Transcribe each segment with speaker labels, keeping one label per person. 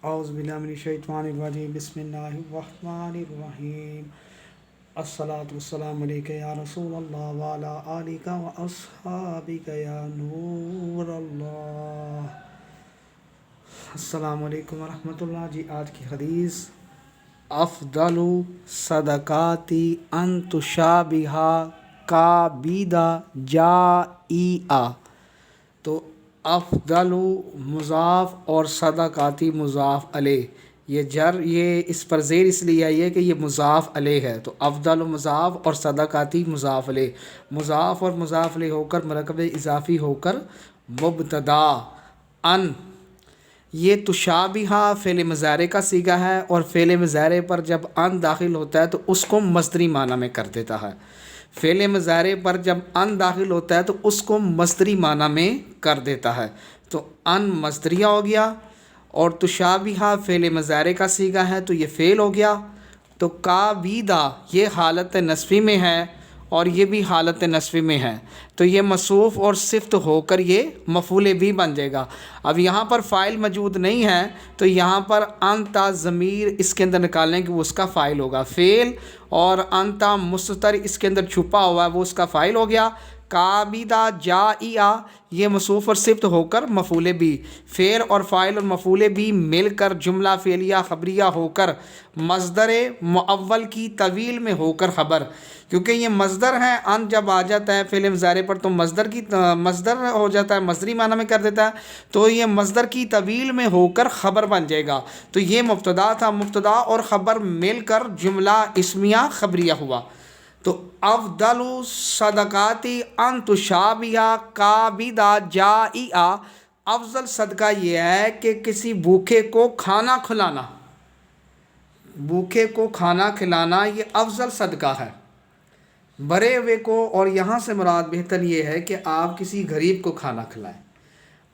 Speaker 1: اعوذ باللہ من الشیطان الرجیم بسم اللہ الرحمن الرحیم الصلاۃ والسلام علیک یا رسول اللہ وعلی آلک و اصحابک یا نور اللہ۔ السلام علیکم ورحمۃ اللہ۔ جی آج کی حدیث، افضل صدقاتی ان تشابہ قابیدہ جائع۔ تو افضل مضاف اور صدقاتی مضاف علیہ، یہ اس پر زیر اس لیے آئی ہے کہ یہ مضاف علیہ ہے، تو افضل مضاف اور صدقاتی مضاف علیہ، مضاف اور مضاف علیہ ہو کر مرکب اضافی ہو کر مبتدا ان۔ یہ تشابہ فعل مضارع کا صیغہ ہے، اور فعل مضارع پر جب ان داخل ہوتا ہے تو اس کو مصدری معنی میں کر دیتا ہے۔ فعل مضارع پر جب ان داخل ہوتا ہے تو اس کو مصدری معنی میں کر دیتا ہے، تو ان مصدریہ ہو گیا، اور تشابہ فعل مضارع کا صیغہ ہے تو یہ فعل ہو گیا۔ تو قابیدہ یہ حالت نصبی میں ہے، اور یہ بھی حالت نصبی میں ہے، تو یہ موصوف اور صفت ہو کر یہ مفعول بھی بن جائے گا۔ اب یہاں پر فاعل موجود نہیں ہے، تو یہاں پر انتا ضمیر اس کے اندر نکالنے کہ وہ اس کا فاعل ہوگا، فعل، اور انتا مستتر اس کے اندر چھپا ہوا ہے وہ اس کا فاعل ہو گیا۔ قابیدہ جائع یہ موصوف اور صفت ہو کر مفعول بھی، فعل اور فاعل اور مفعول بھی مل کر جملہ فعلیہ خبریہ ہو کر مصدر مؤول کی طویل میں ہو کر خبر، کیونکہ یہ مصدر ہے، ان جب آ جاتا ہے فعل مضارع پر تو مصدر ہو جاتا ہے، مصدری معنی میں کر دیتا ہے، تو یہ مصدر کی طویل میں ہو کر خبر بن جائے گا۔ تو یہ مبتدا تھا، مبتدا اور خبر مل کر جملہ اسمیہ خبریہ ہوا۔ تو افضل صدقاتی ان تشابہ قابیدہ جائع، افضل صدقہ یہ ہے کہ کسی بھوکے کو کھانا کھلانا، بھوکے کو کھانا کھلانا یہ افضل صدقہ ہے برے ہوئے کو، اور یہاں سے مراد بہتر یہ ہے کہ آپ کسی غریب کو کھانا کھلائیں۔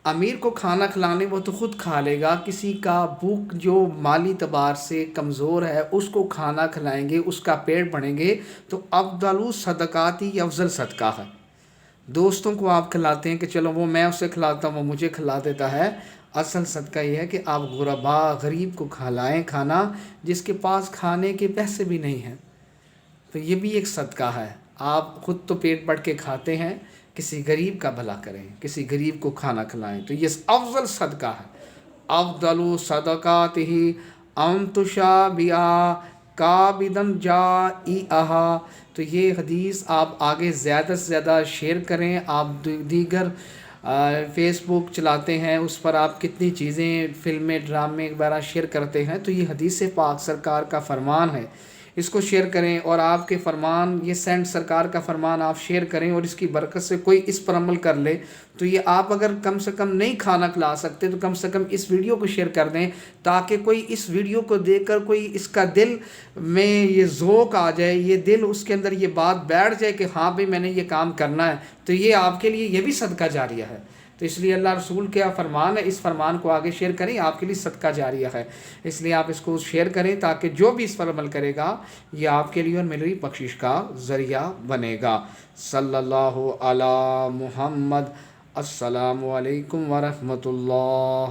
Speaker 1: امیر کو کھانا کھلانے وہ تو خود کھا لے گا، کسی کا بھوک جو مالی اعتبار سے کمزور ہے اس کو کھانا کھلائیں گے، اس کا پیٹ بھریں گے، تو افضل صدقاتی یہ افضل صدقہ ہے۔ دوستوں کو آپ کھلاتے ہیں کہ چلو وہ میں اسے کھلاتا ہوں وہ مجھے کھلا دیتا ہے، اصل صدقہ یہ ہے کہ آپ غربا غریب کو کھلائیں کھانا، جس کے پاس کھانے کے پیسے بھی نہیں ہیں، تو یہ بھی ایک صدقہ ہے۔ آپ خود تو پیٹ بھر کے کھاتے ہیں، کسی غریب کا بھلا کریں، کسی غریب کو کھانا کھلائیں، تو یہ افضل صدقہ ہے۔ افضل صدقاتہ ان تشابہ قابیدہ جائع۔ تو یہ حدیث آپ آگے زیادہ سے زیادہ شیئر کریں۔ آپ دیگر فیس بک چلاتے ہیں، اس پر آپ کتنی چیزیں فلمیں ڈرامے وغیرہ شیئر کرتے ہیں، تو یہ حدیث پاک سرکار کا فرمان ہے، اس کو شیئر کریں، اور آپ کے فرمان، یہ سینٹ سرکار کا فرمان آپ شیئر کریں، اور اس کی برکت سے کوئی اس پر عمل کر لے، تو یہ آپ اگر کم سے کم نہیں کھانا کھلا سکتے تو کم سے کم اس ویڈیو کو شیئر کر دیں، تاکہ کوئی اس ویڈیو کو دیکھ کر کوئی اس کا دل میں یہ ذوق آ جائے، یہ دل اس کے اندر یہ بات بیٹھ جائے کہ ہاں بھئی میں نے یہ کام کرنا ہے، تو یہ آپ کے لیے یہ بھی صدقہ جاریہ ہے۔ تو اس لیے اللہ رسول کیا فرمان ہے، اس فرمان کو آگے شیئر کریں، آپ کے لیے صدقہ جاریہ ہے، اس لیے آپ اس کو شیئر کریں، تاکہ جو بھی اس پر عمل کرے گا یہ آپ کے لیے اور میری بخشش کا ذریعہ بنے گا۔ صلی اللہ علی محمد۔ السلام علیکم ورحمۃ اللہ۔